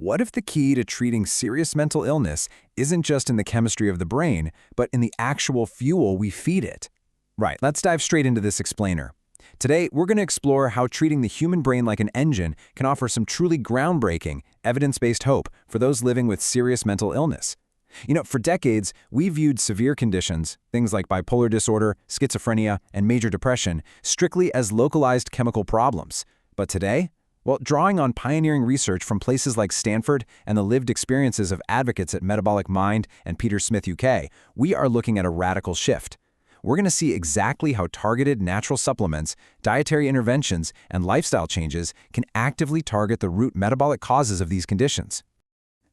what if the key to treating serious mental illness isn't just in the chemistry of the brain, but in the actual fuel we feed it? Right, let's dive straight into this explainer. Today, we're going to explore how treating the human brain like an engine can offer some truly groundbreaking, evidence-based hope for those living with serious mental illness. For decades, we viewed severe conditions, things like bipolar disorder, schizophrenia, and major depression, strictly as localized chemical problems. But today, well, drawing on pioneering research from places like Stanford and the lived experiences of advocates at Metabolic Mind and Peter Smith UK, we are looking at a radical shift. We're going to see exactly how targeted natural supplements, dietary interventions, and lifestyle changes can actively target the root metabolic causes of these conditions.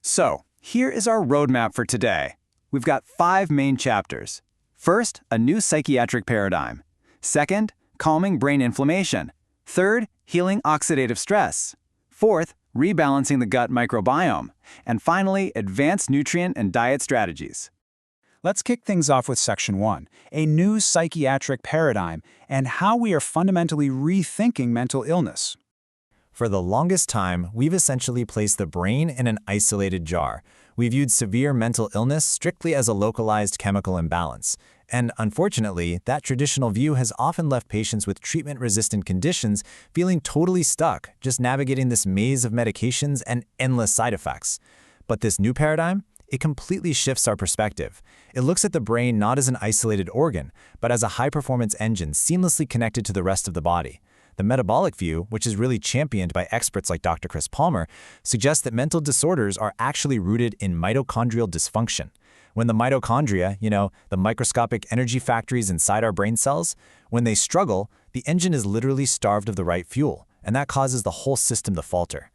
So, here is our roadmap for today. We've got 5 main chapters. First, a new psychiatric paradigm. Second, calming brain inflammation. Third, healing oxidative stress. Fourth, rebalancing the gut microbiome. And finally, advanced nutrient and diet strategies. Let's kick things off with Section 1, a new psychiatric paradigm and how we are fundamentally rethinking mental illness. For the longest time, we've essentially placed the brain in an isolated jar. We viewed severe mental illness strictly as a localized chemical imbalance. And unfortunately, that traditional view has often left patients with treatment-resistant conditions feeling totally stuck, just navigating this maze of medications and endless side effects. But this new paradigm? It completely shifts our perspective. It looks at the brain not as an isolated organ, but as a high-performance engine seamlessly connected to the rest of the body. The metabolic view, which is really championed by experts like Dr. Chris Palmer, suggests that mental disorders are actually rooted in mitochondrial dysfunction. When the mitochondria, the microscopic energy factories inside our brain cells, when they struggle, the engine is literally starved of the right fuel, and that causes the whole system to falter.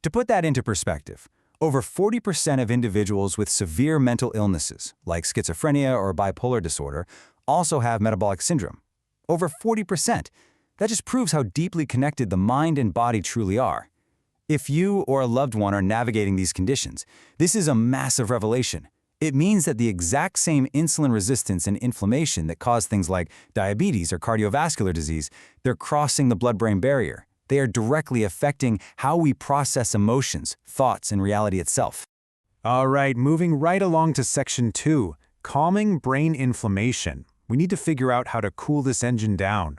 To put that into perspective, over 40% of individuals with severe mental illnesses, like schizophrenia or bipolar disorder, also have metabolic syndrome. Over 40%. That just proves how deeply connected the mind and body truly are. If you or a loved one are navigating these conditions, this is a massive revelation. It means that the exact same insulin resistance and inflammation that cause things like diabetes or cardiovascular disease, they're crossing the blood-brain barrier. They are directly affecting how we process emotions, thoughts, and reality itself. All right, moving right along to Section 2, calming brain inflammation. We need to figure out how to cool this engine down.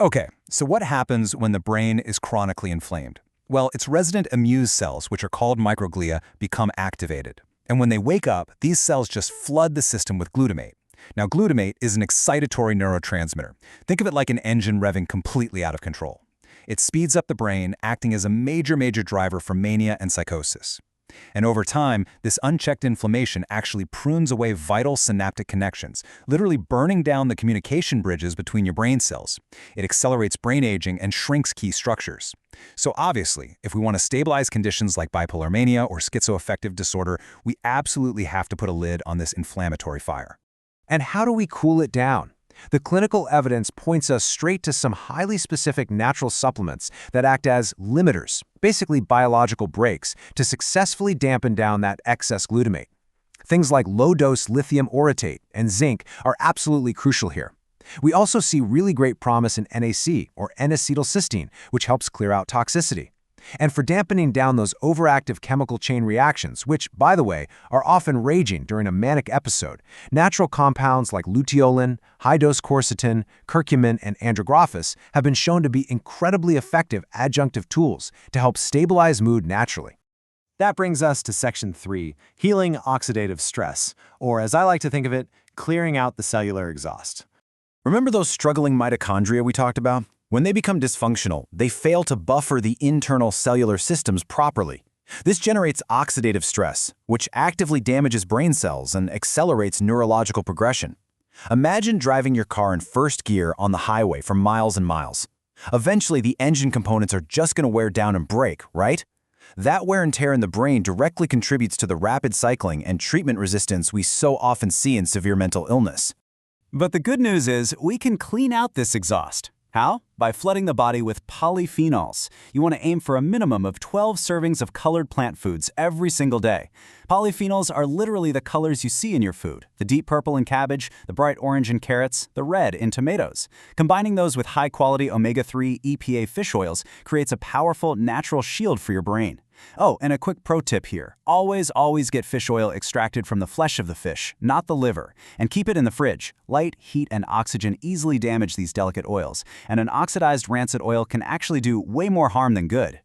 Okay, so what happens when the brain is chronically inflamed? Well, its resident immune cells, which are called microglia, become activated. And when they wake up, these cells just flood the system with glutamate. Now, glutamate is an excitatory neurotransmitter. Think of it like an engine revving completely out of control. It speeds up the brain, acting as a major driver for mania and psychosis. And over time, this unchecked inflammation actually prunes away vital synaptic connections, literally burning down the communication bridges between your brain cells. It accelerates brain aging and shrinks key structures. So obviously, if we want to stabilize conditions like bipolar mania or schizoaffective disorder, we absolutely have to put a lid on this inflammatory fire. And how do we cool it down? The clinical evidence points us straight to some highly specific natural supplements that act as limiters, basically biological brakes, to successfully dampen down that excess glutamate. Things like low-dose lithium orotate and zinc are absolutely crucial here. We also see really great promise in NAC, or N-acetylcysteine, which helps clear out toxicity. And for dampening down those overactive chemical chain reactions, which, by the way, are often raging during a manic episode, natural compounds like luteolin, high-dose quercetin, curcumin, and andrographis have been shown to be incredibly effective adjunctive tools to help stabilize mood naturally. That brings us to Section 3, healing oxidative stress, or as I like to think of it, clearing out the cellular exhaust. Remember those struggling mitochondria we talked about? When they become dysfunctional, they fail to buffer the internal cellular systems properly. This generates oxidative stress, which actively damages brain cells and accelerates neurological progression. Imagine driving your car in first gear on the highway for miles and miles. Eventually, the engine components are just going to wear down and break, right? That wear and tear in the brain directly contributes to the rapid cycling and treatment resistance we so often see in severe mental illness. But the good news is we can clean out this exhaust. How? By flooding the body with polyphenols. You want to aim for a minimum of 12 servings of colored plant foods every single day. Polyphenols are literally the colors you see in your food: the deep purple in cabbage, the bright orange in carrots, the red in tomatoes. Combining those with high-quality omega-3 EPA fish oils creates a powerful natural shield for your brain. Oh, and a quick pro tip here. Always get fish oil extracted from the flesh of the fish, not the liver, and keep it in the fridge. Light, heat, and oxygen easily damage these delicate oils, and an oxidized rancid oil can actually do way more harm than good.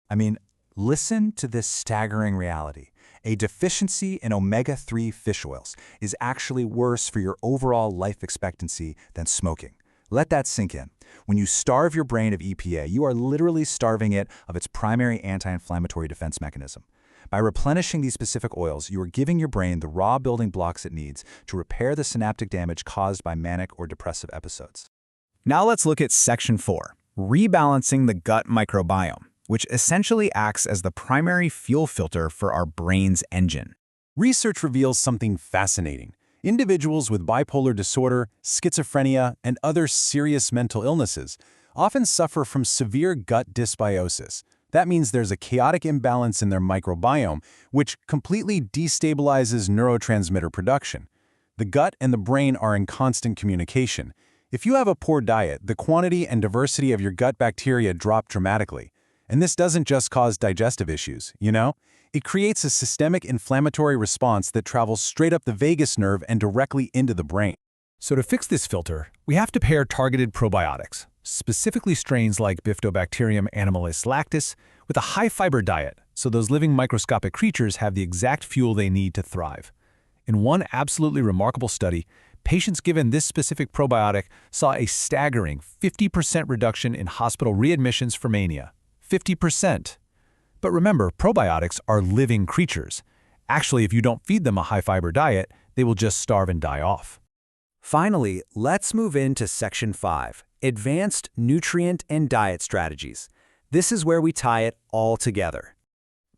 I mean, listen to this staggering reality. A deficiency in omega-3 fish oils is actually worse for your overall life expectancy than smoking. Let that sink in. When you starve your brain of EPA, you are literally starving it of its primary anti-inflammatory defense mechanism. By replenishing these specific oils, you are giving your brain the raw building blocks it needs to repair the synaptic damage caused by manic or depressive episodes. Now let's look at Section 4, rebalancing the gut microbiome, which essentially acts as the primary fuel filter for our brain's engine. Research reveals something fascinating. Individuals with bipolar disorder, schizophrenia, and other serious mental illnesses often suffer from severe gut dysbiosis. That means there's a chaotic imbalance in their microbiome, which completely destabilizes neurotransmitter production. The gut and the brain are in constant communication. If you have a poor diet, the quantity and diversity of your gut bacteria drop dramatically. And this doesn't just cause digestive issues, It creates a systemic inflammatory response that travels straight up the vagus nerve and directly into the brain. So to fix this filter, we have to pair targeted probiotics, specifically strains like Bifidobacterium animalis lactis, with a high-fiber diet, so those living microscopic creatures have the exact fuel they need to thrive. In one absolutely remarkable study, patients given this specific probiotic saw a staggering 50% reduction in hospital readmissions for mania. 50%. But remember, probiotics are living creatures. Actually, if you don't feed them a high-fiber diet, they will just starve and die off. Finally, let's move into Section 5, Advanced Nutrient and Diet Strategies. This is where we tie it all together.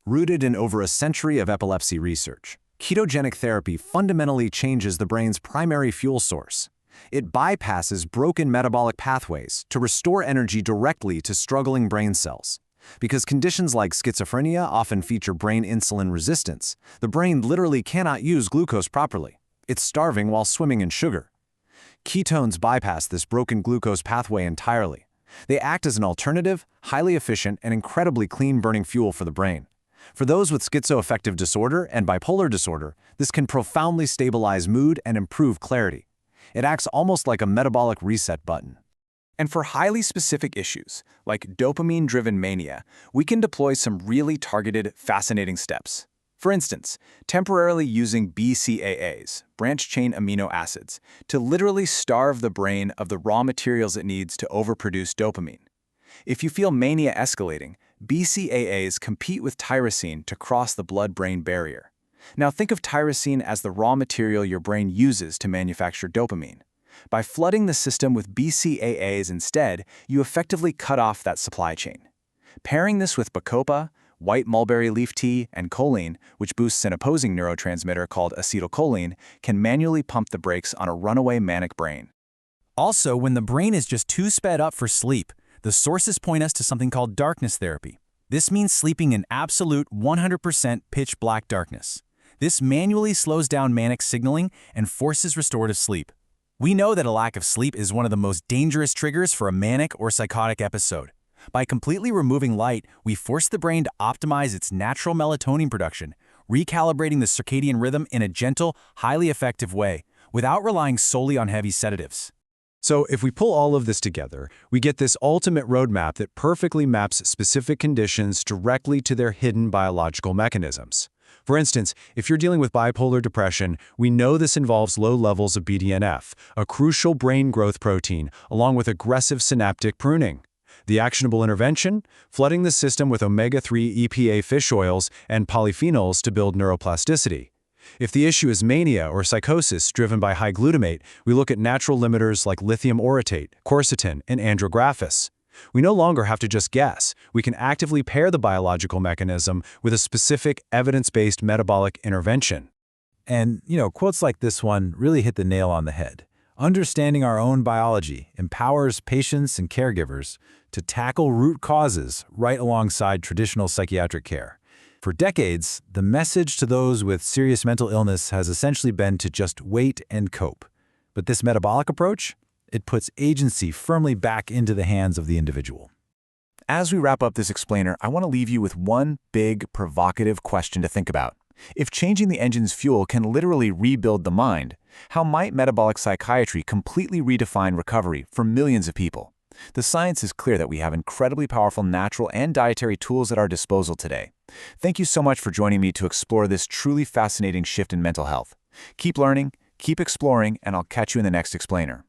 Rooted in over a century of epilepsy research, ketogenic therapy fundamentally changes the brain's primary fuel source. It bypasses broken metabolic pathways to restore energy directly to struggling brain cells. Because conditions like schizophrenia often feature brain insulin resistance, the brain literally cannot use glucose properly. It's starving while swimming in sugar. Ketones bypass this broken glucose pathway entirely. They act as an alternative, highly efficient, and incredibly clean-burning fuel for the brain. For those with schizoaffective disorder and bipolar disorder, this can profoundly stabilize mood and improve clarity. It acts almost like a metabolic reset button. And for highly specific issues, like dopamine-driven mania, we can deploy some really targeted, fascinating steps. For instance, temporarily using BCAAs, branched-chain amino acids, to literally starve the brain of the raw materials it needs to overproduce dopamine. If you feel mania escalating, BCAAs compete with tyrosine to cross the blood-brain barrier. Now think of tyrosine as the raw material your brain uses to manufacture dopamine. By flooding the system with BCAAs instead, you effectively cut off that supply chain. Pairing this with bacopa, white mulberry leaf tea, and choline, which boosts an opposing neurotransmitter called acetylcholine, can manually pump the brakes on a runaway manic brain. Also, when the brain is just too sped up for sleep, the sources point us to something called darkness therapy. This means sleeping in absolute 100% pitch black darkness. This manually slows down manic signaling and forces restorative sleep. We know that a lack of sleep is one of the most dangerous triggers for a manic or psychotic episode. By completely removing light, we force the brain to optimize its natural melatonin production, recalibrating the circadian rhythm in a gentle, highly effective way, without relying solely on heavy sedatives. So if we pull all of this together, we get this ultimate roadmap that perfectly maps specific conditions directly to their hidden biological mechanisms. For instance, if you're dealing with bipolar depression, we know this involves low levels of BDNF, a crucial brain growth protein, along with aggressive synaptic pruning. The actionable intervention? Flooding the system with omega-3 EPA fish oils and polyphenols to build neuroplasticity. If the issue is mania or psychosis driven by high glutamate, we look at natural limiters like lithium orotate, quercetin, and andrographis. We no longer have to just guess. We can actively pair the biological mechanism with a specific evidence-based metabolic intervention. And, quotes like this one really hit the nail on the head. Understanding our own biology empowers patients and caregivers to tackle root causes right alongside traditional psychiatric care. For decades, the message to those with serious mental illness has essentially been to just wait and cope. But this metabolic approach, it puts agency firmly back into the hands of the individual. As we wrap up this explainer, I want to leave you with one big, provocative question to think about. If changing the engine's fuel can literally rebuild the mind, how might metabolic psychiatry completely redefine recovery for millions of people? The science is clear that we have incredibly powerful natural and dietary tools at our disposal today. Thank you so much for joining me to explore this truly fascinating shift in mental health. Keep learning, keep exploring, and I'll catch you in the next explainer.